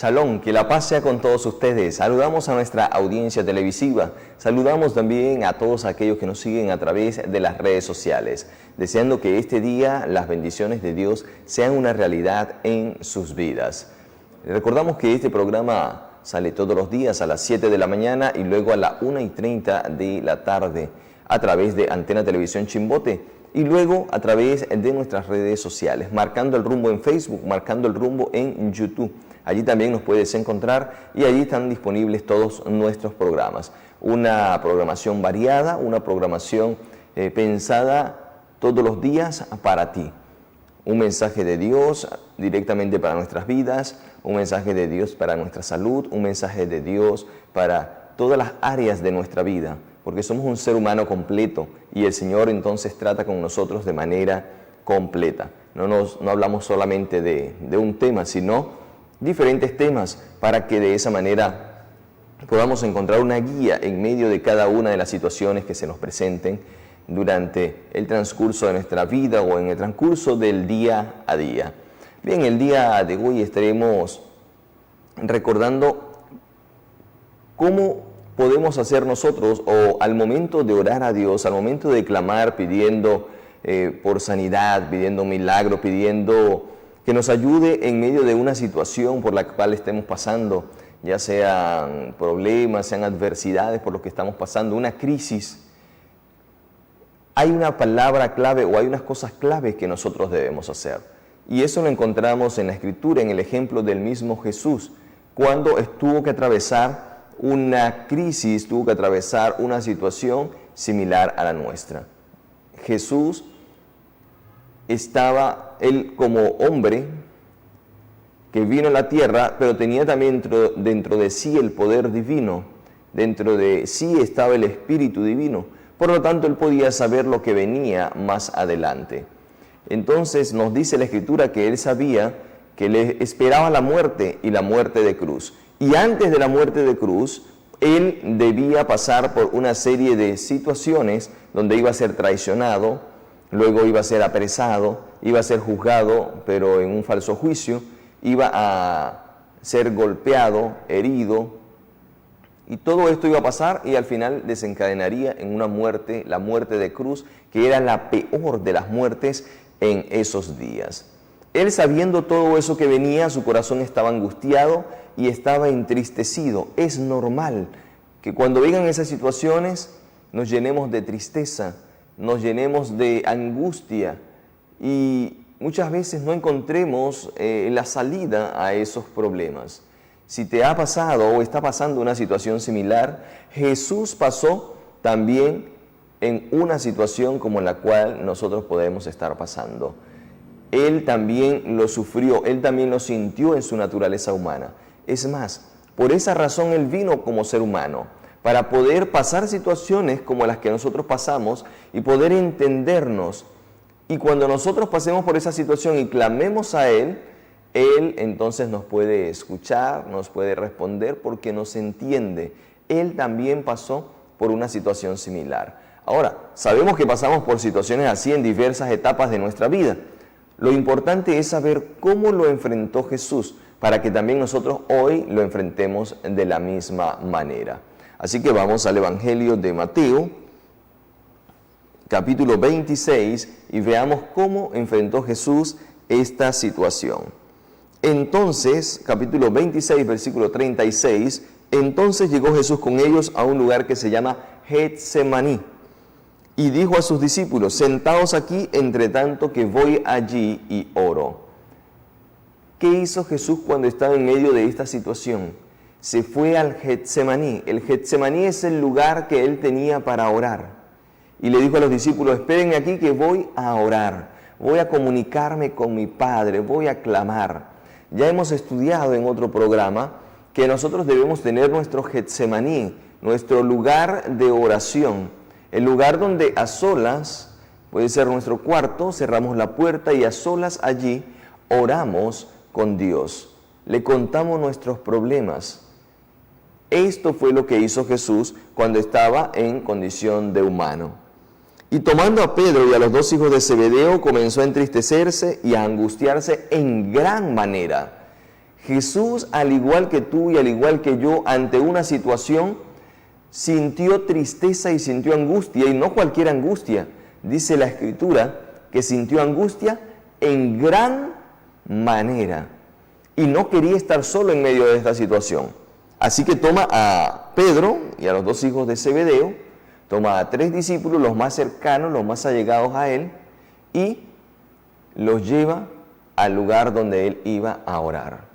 Shalom, que la paz sea con todos ustedes. Saludamos a nuestra audiencia televisiva, saludamos también a todos aquellos que nos siguen a través de las redes sociales, deseando que este día las bendiciones de Dios sean una realidad en sus vidas. Recordamos que este programa sale todos los días a las 7 de la mañana y luego a las 1:30 de la tarde a través de Antena Televisión Chimbote y luego a través de nuestras redes sociales, marcando el rumbo en Facebook, marcando el rumbo en YouTube. Allí también nos puedes encontrar y allí están disponibles todos nuestros programas. Una programación variada, una programación pensada todos los días para ti. Un mensaje de Dios directamente para nuestras vidas, un mensaje de Dios para nuestra salud, un mensaje de Dios para todas las áreas de nuestra vida, porque somos un ser humano completo y el Señor entonces trata con nosotros de manera completa. No hablamos solamente de un tema, sino diferentes temas para que de esa manera podamos encontrar una guía en medio de cada una de las situaciones que se nos presenten durante el transcurso de nuestra vida o en el transcurso del día a día. Bien, el día de hoy estaremos recordando cómo podemos hacer nosotros o al momento de orar a Dios, al momento de clamar pidiendo por sanidad, pidiendo milagro, pidiendo que nos ayude en medio de una situación por la cual estemos pasando, ya sean problemas, sean adversidades por lo que estamos pasando, una crisis. Hay una palabra clave o hay unas cosas claves que nosotros debemos hacer. Y eso lo encontramos en la Escritura, en el ejemplo del mismo Jesús, cuando tuvo que atravesar una crisis, tuvo que atravesar una situación similar a la nuestra. Jesús estaba, él como hombre que vino a la tierra, pero tenía también dentro de sí el poder divino, dentro de sí estaba el Espíritu Divino, por lo tanto él podía saber lo que venía más adelante. Entonces nos dice la Escritura que él sabía que le esperaba la muerte y la muerte de cruz, y antes de la muerte de cruz, él debía pasar por una serie de situaciones donde iba a ser traicionado, luego iba a ser apresado, iba a ser juzgado, pero en un falso juicio, iba a ser golpeado, herido, y todo esto iba a pasar y al final desencadenaría en una muerte, la muerte de cruz, que era la peor de las muertes en esos días. Él, sabiendo todo eso que venía, su corazón estaba angustiado y estaba entristecido. Es normal que cuando vengan esas situaciones nos llenemos de tristeza, nos llenemos de angustia y muchas veces no encontremos la salida a esos problemas. Si te ha pasado o está pasando una situación similar, Jesús pasó también en una situación como la cual nosotros podemos estar pasando. Él también lo sufrió, Él también lo sintió en su naturaleza humana. Es más, por esa razón Él vino como ser humano, para poder pasar situaciones como las que nosotros pasamos y poder entendernos. Y cuando nosotros pasemos por esa situación y clamemos a Él, Él entonces nos puede escuchar, nos puede responder porque nos entiende. Él también pasó por una situación similar. Ahora, sabemos que pasamos por situaciones así en diversas etapas de nuestra vida. Lo importante es saber cómo lo enfrentó Jesús, para que también nosotros hoy lo enfrentemos de la misma manera. Así que vamos al Evangelio de Mateo, capítulo 26, y veamos cómo enfrentó Jesús esta situación. Entonces, capítulo 26, versículo 36, entonces llegó Jesús con ellos a un lugar que se llama Getsemaní, y dijo a sus discípulos: sentaos aquí, entre tanto que voy allí y oro. ¿Qué hizo Jesús cuando estaba en medio de esta situación? Se fue al Getsemaní. El Getsemaní es el lugar que él tenía para orar. Y le dijo a los discípulos: espérenme aquí que voy a orar, voy a comunicarme con mi Padre, voy a clamar. Ya hemos estudiado en otro programa que nosotros debemos tener nuestro Getsemaní, nuestro lugar de oración, el lugar donde a solas, puede ser nuestro cuarto, cerramos la puerta y a solas allí oramos con Dios, le contamos nuestros problemas. Esto fue lo que hizo Jesús cuando estaba en condición de humano. Y tomando a Pedro y a los dos hijos de Zebedeo, comenzó a entristecerse y a angustiarse en gran manera. Jesús, al igual que tú y al igual que yo, ante una situación, sintió tristeza y sintió angustia, y no cualquier angustia. Dice la Escritura que sintió angustia en gran manera y no quería estar solo en medio de esta situación. Así que toma a Pedro y a los 2 hijos de Zebedeo, toma a 3 discípulos, los más cercanos, los más allegados a él, y los lleva al lugar donde él iba a orar.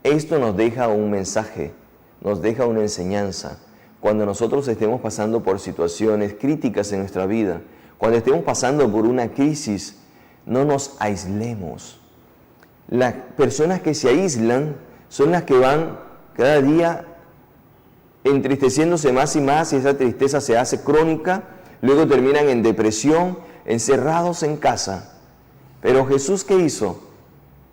Esto nos deja un mensaje, nos deja una enseñanza. Cuando nosotros estemos pasando por situaciones críticas en nuestra vida, cuando estemos pasando por una crisis, no nos aislemos. Las personas que se aíslan son las que van cada día entristeciéndose más y más, y esa tristeza se hace crónica, luego terminan en depresión, encerrados en casa. Pero Jesús, ¿qué hizo?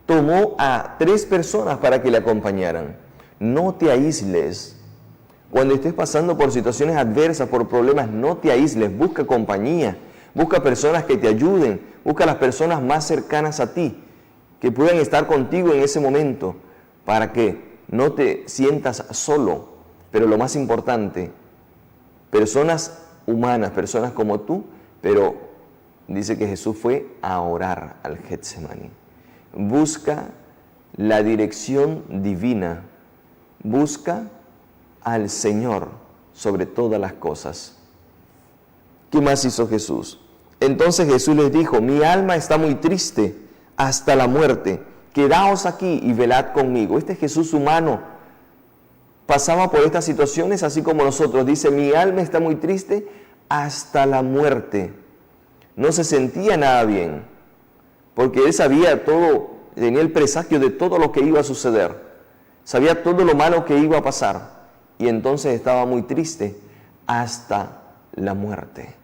Tomó a 3 personas para que le acompañaran. No te aísles. Cuando estés pasando por situaciones adversas, por problemas, no te aísles, busca compañía, busca personas que te ayuden, busca las personas más cercanas a ti, que puedan estar contigo en ese momento, para que no te sientas solo. Pero lo más importante, personas humanas, personas como tú, pero dice que Jesús fue a orar al Getsemaní. Busca la dirección divina, busca al Señor sobre todas las cosas. ¿Qué más hizo Jesús? Entonces Jesús les dijo: mi alma está muy triste hasta la muerte, quedaos aquí y velad conmigo. Este Jesús humano pasaba por estas situaciones así como nosotros. Dice: mi alma está muy triste hasta la muerte. No se sentía nada bien, porque él sabía todo, tenía el presagio de todo lo que iba a suceder, sabía todo lo malo que iba a pasar, y entonces estaba muy triste hasta la muerte.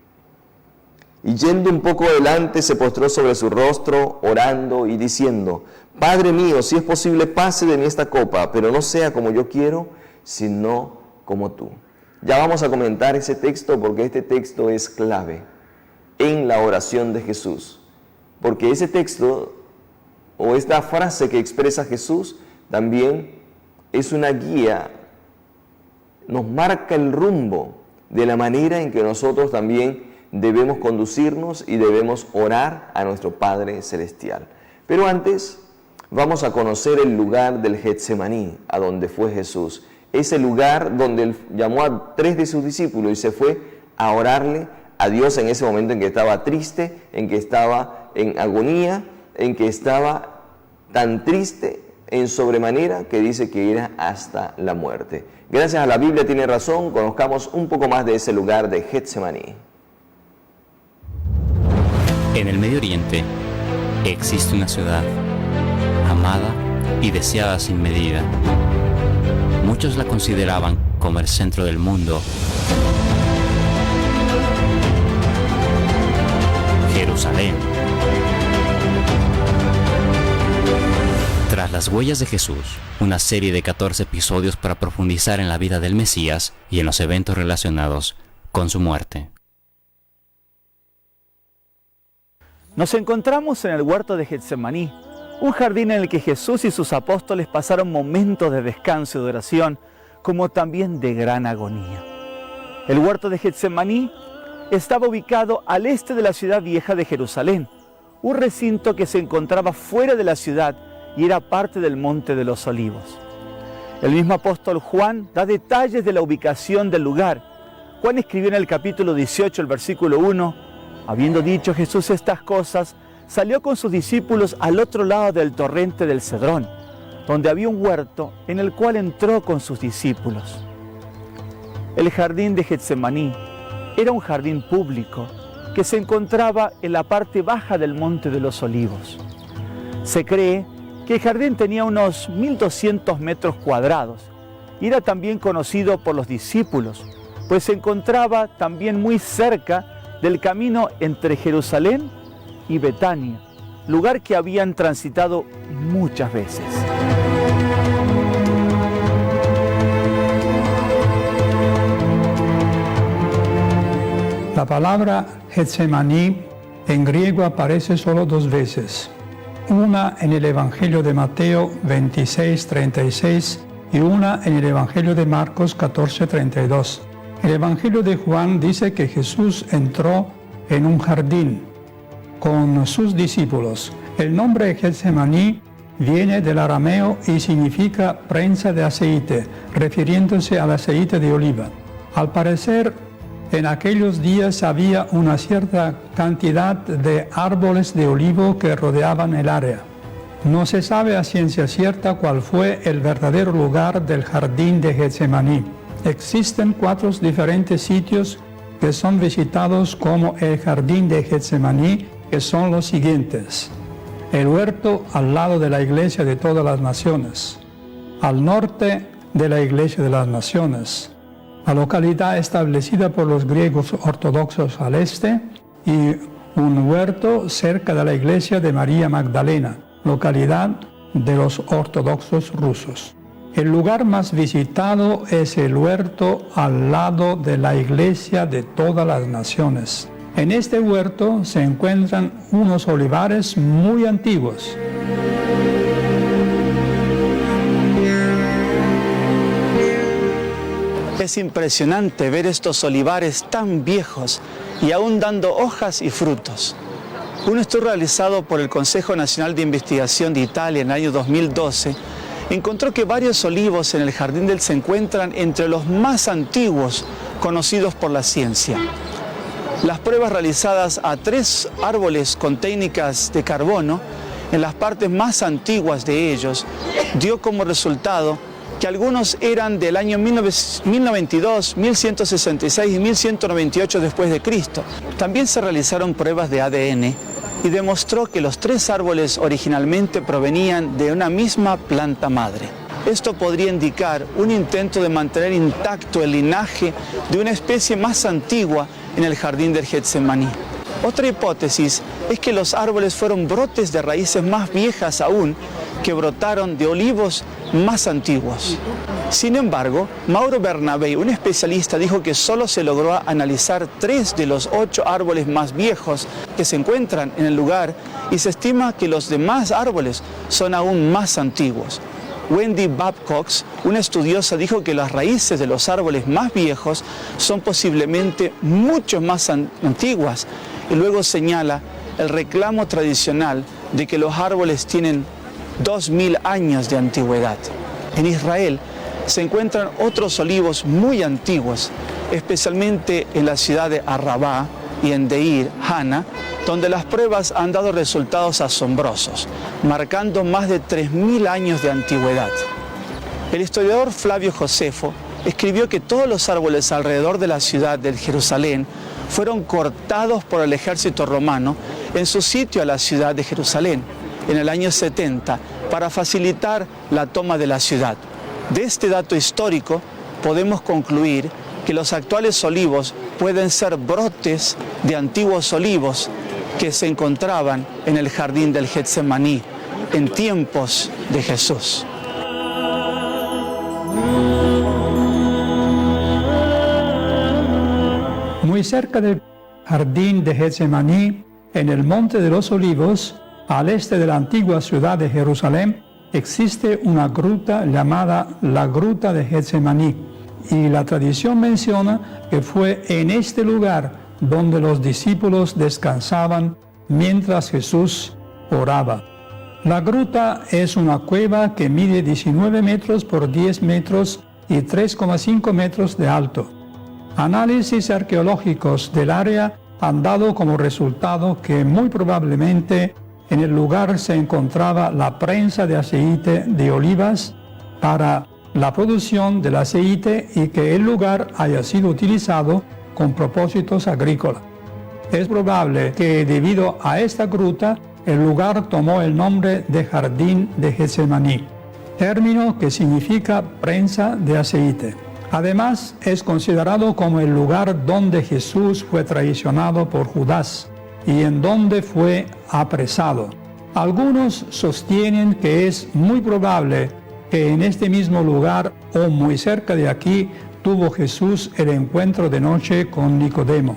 Y yendo un poco adelante, se postró sobre su rostro, orando y diciendo: Padre mío, si es posible, pase de mí esta copa, pero no sea como yo quiero, sino como tú. Ya vamos a comentar ese texto, porque este texto es clave en la oración de Jesús. Porque ese texto, o esta frase que expresa Jesús, también es una guía, nos marca el rumbo de la manera en que nosotros también debemos conducirnos y debemos orar a nuestro Padre Celestial. Pero antes vamos a conocer el lugar del Getsemaní, a donde fue Jesús. Ese lugar donde él llamó a 3 de sus discípulos y se fue a orarle a Dios en ese momento en que estaba triste, en que estaba en agonía, en que estaba tan triste en sobremanera que dice que era hasta la muerte. Gracias a la Biblia tiene razón, conozcamos un poco más de ese lugar de Getsemaní. En el Medio Oriente existe una ciudad amada y deseada sin medida. Muchos la consideraban como el centro del mundo. Jerusalén. Tras las huellas de Jesús, una serie de 14 episodios para profundizar en la vida del Mesías y en los eventos relacionados con su muerte. Nos encontramos en el huerto de Getsemaní, un jardín en el que Jesús y sus apóstoles pasaron momentos de descanso y de oración, como también de gran agonía. El huerto de Getsemaní estaba ubicado al este de la ciudad vieja de Jerusalén, un recinto que se encontraba fuera de la ciudad y era parte del Monte de los Olivos. El mismo apóstol Juan da detalles de la ubicación del lugar. Juan escribió en el capítulo 18, el versículo 1, habiendo dicho Jesús estas cosas, salió con sus discípulos al otro lado del torrente del Cedrón, donde había un huerto en el cual entró con sus discípulos. El jardín de Getsemaní era un jardín público que se encontraba en la parte baja del Monte de los Olivos. Se cree que el jardín tenía unos 1.200 metros cuadrados y era también conocido por los discípulos, pues se encontraba también muy cerca del camino entre Jerusalén y Betania, lugar que habían transitado muchas veces. La palabra Getsemaní en griego aparece solo 2 veces. una en el Evangelio de Mateo 26:36 y una en el Evangelio de Marcos 14:32. El Evangelio de Juan dice que Jesús entró en un jardín con sus discípulos. El nombre Getsemaní viene del arameo y significa prensa de aceite, refiriéndose al aceite de oliva. Al parecer, en aquellos días había una cierta cantidad de árboles de olivo que rodeaban el área. No se sabe a ciencia cierta cuál fue el verdadero lugar del jardín de Getsemaní. Existen 4 diferentes sitios que son visitados como el jardín de Getsemaní, que son los siguientes: el huerto al lado de la iglesia de todas las naciones, al norte de la iglesia de las naciones, la localidad establecida por los griegos ortodoxos al este y un huerto cerca de la iglesia de María Magdalena, localidad de los ortodoxos rusos. El lugar más visitado es el huerto al lado de la iglesia de todas las naciones. En este huerto se encuentran unos olivares muy antiguos. Es impresionante ver estos olivares tan viejos y aún dando hojas y frutos. Un estudio realizado por el Consejo Nacional de Investigación de Italia en el año 2012 encontró que varios olivos en el jardín se encuentran entre los más antiguos conocidos por la ciencia. Las pruebas realizadas a 3 árboles con técnicas de carbono en las partes más antiguas de ellos dio como resultado que algunos eran del año 1092, 1166 y 1198 después de Cristo. También se realizaron pruebas de ADN y demostró que los 3 árboles originalmente provenían de una misma planta madre. Esto podría indicar un intento de mantener intacto el linaje de una especie más antigua en el jardín del Getsemaní. Otra hipótesis es que los árboles fueron brotes de raíces más viejas aún que brotaron de olivos más antiguos. Sin embargo, Mauro Bernabei, un especialista, dijo que solo se logró analizar 3 de los 8 árboles más viejos que se encuentran en el lugar y se estima que los demás árboles son aún más antiguos. Wendy Babcock, una estudiosa, dijo que las raíces de los árboles más viejos son posiblemente mucho más antiguas y luego señala el reclamo tradicional de que los árboles tienen 2000 años de antigüedad. En Israel se encuentran otros olivos muy antiguos, especialmente en la ciudad de Arrabá y en Deir Hana, donde las pruebas han dado resultados asombrosos, marcando más de 3000 años de antigüedad. El historiador Flavio Josefo escribió que todos los árboles alrededor de la ciudad de Jerusalén fueron cortados por el ejército romano en su sitio a la ciudad de Jerusalén en el año 70 para facilitar la toma de la ciudad. De este dato histórico podemos concluir que los actuales olivos pueden ser brotes de antiguos olivos que se encontraban en el jardín del Getsemaní en tiempos de Jesús. Muy cerca del jardín de Getsemaní, en el Monte de los Olivos, al este de la antigua ciudad de Jerusalén, existe una gruta llamada la Gruta de Getsemaní, y la tradición menciona que fue en este lugar donde los discípulos descansaban mientras Jesús oraba. La gruta es una cueva que mide 19 metros por 10 metros y 3,5 metros de alto. Análisis arqueológicos del área han dado como resultado que muy probablemente en el lugar se encontraba la prensa de aceite de olivas para la producción del aceite y que el lugar haya sido utilizado con propósitos agrícolas. Es probable que debido a esta gruta el lugar tomó el nombre de Jardín de Getsemaní, término que significa prensa de aceite. Además, es considerado como el lugar donde Jesús fue traicionado por Judas y en donde fue apresado. Algunos sostienen que es muy probable que en este mismo lugar o muy cerca de aquí tuvo Jesús el encuentro de noche con Nicodemo,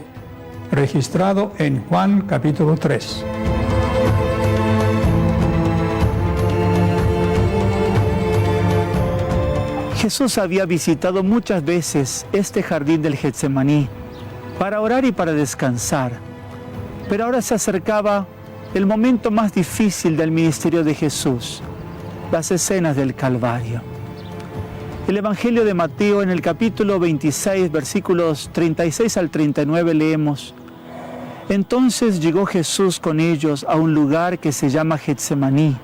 registrado en Juan capítulo 3. Jesús había visitado muchas veces este jardín del Getsemaní para orar y para descansar, pero ahora se acercaba el momento más difícil del ministerio de Jesús, las escenas del Calvario. El Evangelio de Mateo, en el capítulo 26, versículos 36 al 39, leemos: Entonces llegó Jesús con ellos a un lugar que se llama Getsemaní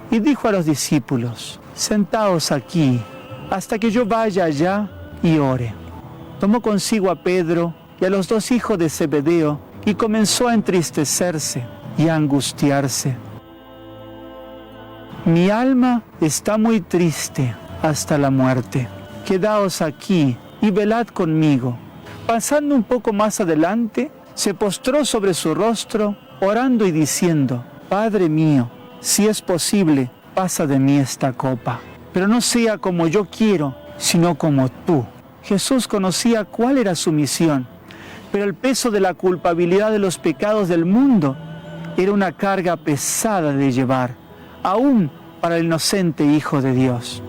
y dijo a los discípulos: Sentaos aquí hasta que yo vaya allá y ore. Tomó consigo a Pedro y a los dos hijos de Zebedeo y comenzó a entristecerse y a angustiarse. Mi alma está muy triste hasta la muerte. Quedaos aquí y velad conmigo. Pasando un poco más adelante, se postró sobre su rostro, orando y diciendo: Padre mío, si es posible, pasa de mí esta copa, pero no sea como yo quiero, sino como tú. Jesús conocía cuál era su misión, pero el peso de la culpabilidad de los pecados del mundo era una carga pesada de llevar, aún para el inocente Hijo de Dios.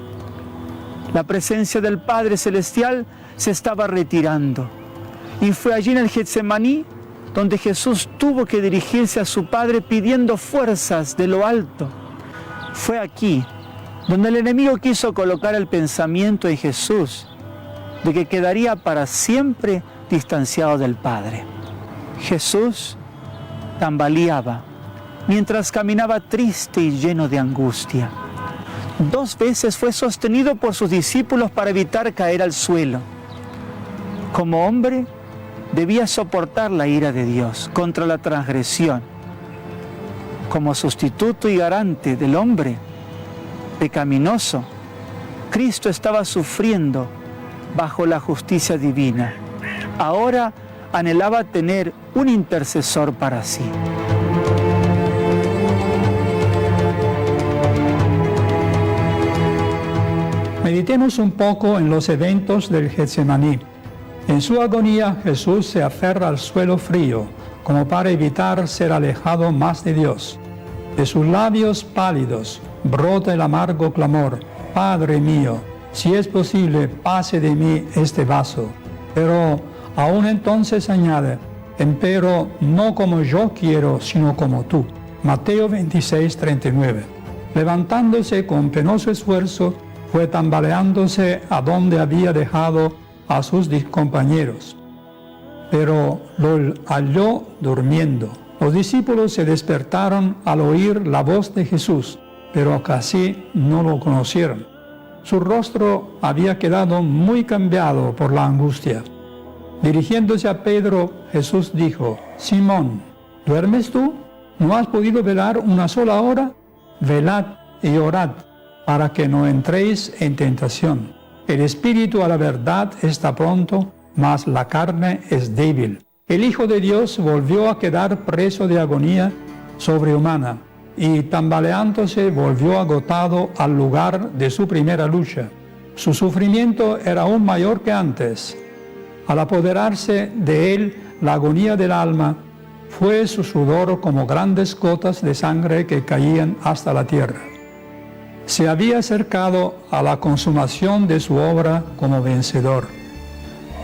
La presencia del Padre Celestial se estaba retirando, y fue allí en el Getsemaní donde Jesús tuvo que dirigirse a su Padre pidiendo fuerzas de lo alto. Fue aquí donde el enemigo quiso colocar el pensamiento en Jesús de que quedaría para siempre distanciado del Padre. Jesús tambaleaba mientras caminaba triste y lleno de angustia. 2 veces fue sostenido por sus discípulos para evitar caer al suelo. Como hombre, debía soportar la ira de Dios contra la transgresión. Como sustituto y garante del hombre pecaminoso, Cristo estaba sufriendo bajo la justicia divina. Ahora anhelaba tener un intercesor para sí. Meditemos un poco en los eventos del Getsemaní. En su agonía, Jesús se aferra al suelo frío, como para evitar ser alejado más de Dios. De sus labios pálidos brota el amargo clamor: Padre mío, si es posible, pase de mí este vaso. Pero aún entonces añade: empero no como yo quiero, sino como tú. Mateo 26, 39. Levantándose con penoso esfuerzo, fue tambaleándose a donde había dejado a sus compañeros, pero lo halló durmiendo. Los discípulos se despertaron al oír la voz de Jesús, pero casi no lo conocieron. Su rostro había quedado muy cambiado por la angustia. Dirigiéndose a Pedro, Jesús dijo: Simón, ¿duermes tú? ¿No has podido velar una sola hora? Velad y orad, para que no entréis en tentación. El espíritu a la verdad está pronto, mas la carne es débil. El Hijo de Dios volvió a quedar preso de agonía sobrehumana y tambaleándose volvió agotado al lugar de su primera lucha. Su sufrimiento era aún mayor que antes. Al apoderarse de él la agonía del alma, fue su sudor como grandes gotas de sangre que caían hasta la tierra. Se había acercado a la consumación de su obra como vencedor.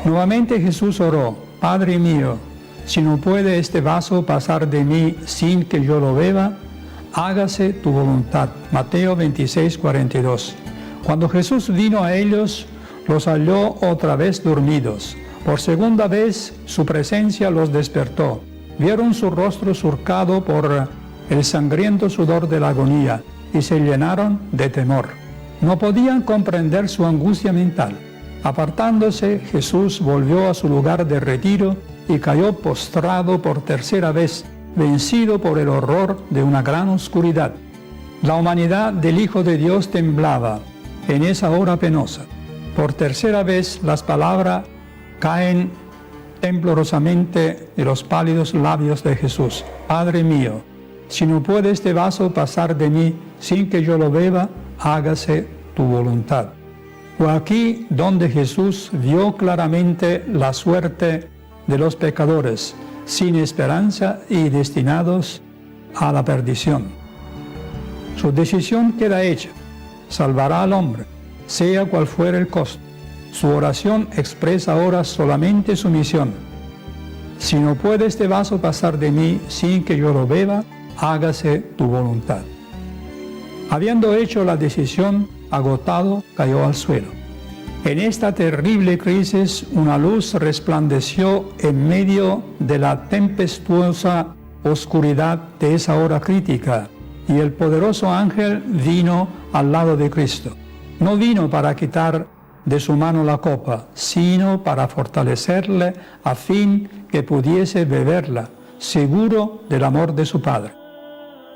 Nuevamente Jesús oró: Padre mío, si no puede este vaso pasar de mí sin que yo lo beba, hágase tu voluntad. Mateo 26, 42. Cuando Jesús vino a ellos, los halló otra vez dormidos. Por segunda vez su presencia los despertó. Vieron su rostro surcado por el sangriento sudor de la agonía y se llenaron de temor. No podían comprender su angustia mental. Apartándose, Jesús volvió a su lugar de retiro y cayó postrado por tercera vez, vencido por el horror de una gran oscuridad. La humanidad del Hijo de Dios temblaba en esa hora penosa. Por tercera vez las palabras caen temblorosamente de los pálidos labios de Jesús: Padre mío, si no puede este vaso pasar de mí sin que yo lo beba, hágase tu voluntad. Fue aquí donde Jesús vio claramente la suerte de los pecadores, sin esperanza y destinados a la perdición. Su decisión queda hecha: salvará al hombre. sea cual fuera el costo. Su oración expresa ahora solamente su misión. Si no puede este vaso pasar de mí sin que yo lo beba, hágase tu voluntad. Habiendo hecho la decisión, agotado, cayó al suelo. En esta terrible crisis, una luz resplandeció en medio de la tempestuosa oscuridad de esa hora crítica, y el poderoso ángel vino al lado de Cristo. No vino para quitar de su mano la copa, sino para fortalecerle a fin que pudiese beberla, seguro del amor de su Padre.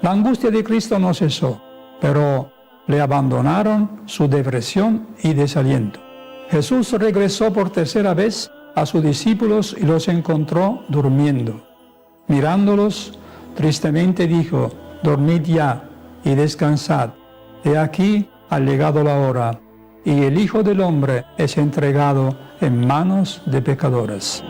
La angustia de Cristo no cesó, pero le abandonaron su depresión y desaliento. Jesús regresó por tercera vez a sus discípulos y los encontró durmiendo. Mirándolos, tristemente dijo: «Dormid ya y descansad. He aquí ha llegado la hora, y el Hijo del Hombre es entregado en manos de pecadores».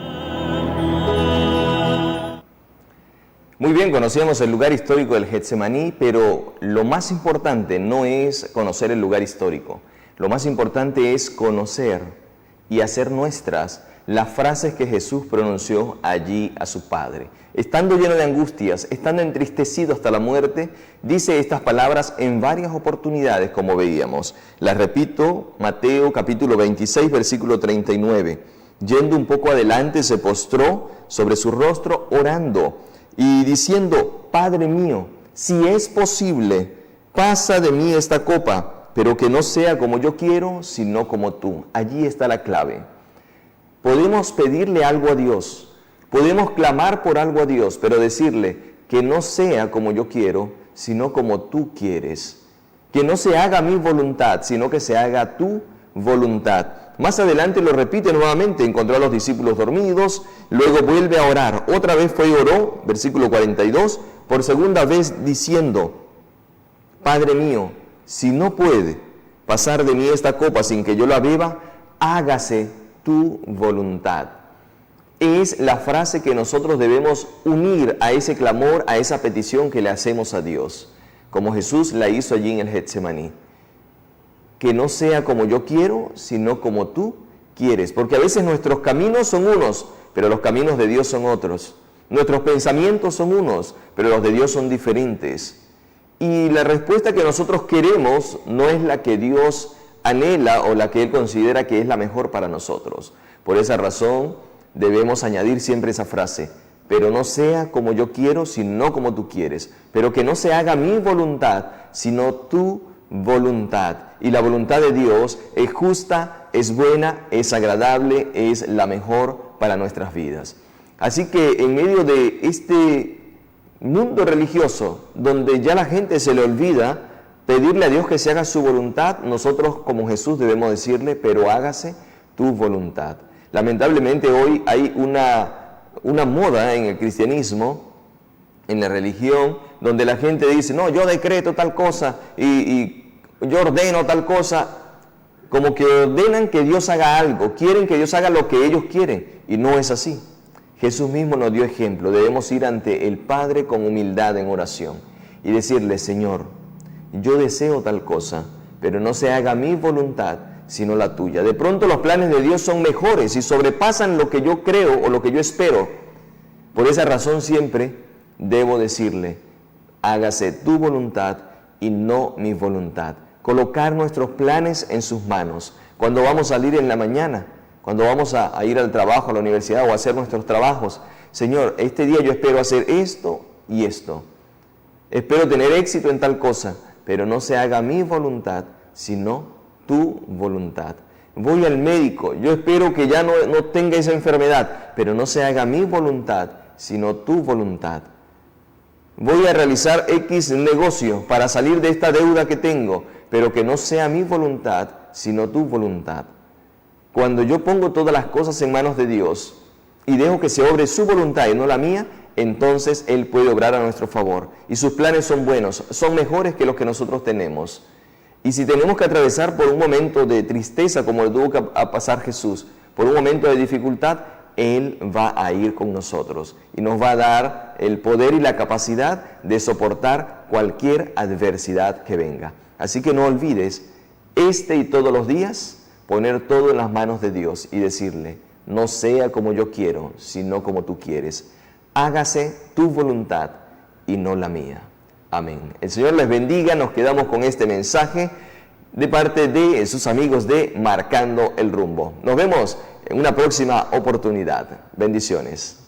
Muy bien, conocíamos el lugar histórico del Getsemaní, pero lo más importante no es conocer el lugar histórico. Lo más importante es conocer y hacer nuestras las frases que Jesús pronunció allí a su Padre. Estando lleno de angustias, estando entristecido hasta la muerte, dice estas palabras en varias oportunidades, como veíamos. Las repito, Mateo capítulo 26, versículo 39. Yendo un poco adelante, se postró sobre su rostro orando y diciendo: Padre mío, si es posible, pasa de mí esta copa, pero que no sea como yo quiero, sino como tú. Allí está la clave. Podemos pedirle algo a Dios, podemos clamar por algo a Dios, pero decirle que no sea como yo quiero, sino como tú quieres. Que no se haga mi voluntad, sino que se haga tu voluntad. Más adelante lo repite nuevamente, encontró a los discípulos dormidos, luego vuelve a orar. Otra vez fue y oró, versículo 42, por segunda vez diciendo: Padre mío, si no puede pasar de mí esta copa sin que yo la beba, hágase tu voluntad. Es la frase que nosotros debemos unir a ese clamor, a esa petición que le hacemos a Dios, como Jesús la hizo allí en el Getsemaní. Que no sea como yo quiero, sino como tú quieres. Porque a veces nuestros caminos son unos, pero los caminos de Dios son otros. Nuestros pensamientos son unos, pero los de Dios son diferentes. Y la respuesta que nosotros queremos no es la que Dios anhela o la que Él considera que es la mejor para nosotros. Por esa razón debemos añadir siempre esa frase: pero no sea como yo quiero, sino como tú quieres. Pero que no se haga mi voluntad, sino tu voluntad. Y la voluntad de Dios es justa, es buena, es agradable, es la mejor para nuestras vidas. Así que en medio de este mundo religioso, donde ya la gente se le olvida pedirle a Dios que se haga su voluntad, nosotros como Jesús debemos decirle: pero hágase tu voluntad. Lamentablemente hoy hay una moda en el cristianismo, en la religión, donde la gente dice: no, yo decreto tal cosa y yo ordeno tal cosa, como que ordenan que Dios haga algo, quieren que Dios haga lo que ellos quieren, y no es así. Jesús mismo nos dio ejemplo. Debemos ir ante el Padre con humildad en oración y decirle: Señor, yo deseo tal cosa, pero no se haga mi voluntad, sino la tuya. De pronto los planes de Dios son mejores y sobrepasan lo que yo creo o lo que yo espero. Por esa razón siempre debo decirle: hágase tu voluntad y no mi voluntad. Colocar nuestros planes en sus manos. Cuando vamos a salir en la mañana, cuando vamos a ir al trabajo, a la universidad o a hacer nuestros trabajos: Señor, este día yo espero hacer esto y esto. Espero tener éxito en tal cosa, pero no se haga mi voluntad, sino tu voluntad. Voy al médico, yo espero que ya no tenga esa enfermedad, pero no se haga mi voluntad, sino tu voluntad. Voy a realizar X negocio para salir de esta deuda que tengo, pero que no sea mi voluntad, sino tu voluntad. Cuando yo pongo todas las cosas en manos de Dios y dejo que se obre su voluntad y no la mía, entonces Él puede obrar a nuestro favor. Y sus planes son buenos, son mejores que los que nosotros tenemos. Y si tenemos que atravesar por un momento de tristeza, como le tuvo que pasar Jesús, por un momento de dificultad, Él va a ir con nosotros y nos va a dar el poder y la capacidad de soportar cualquier adversidad que venga. Así que no olvides Este y todos los días, poner todo en las manos de Dios y decirle, no sea como yo quiero, sino como tú quieres. Hágase tu voluntad y no la mía. Amén. El Señor les bendiga. Nos quedamos con este mensaje de parte de sus amigos de Marcando el Rumbo. Nos vemos en una próxima oportunidad. Bendiciones.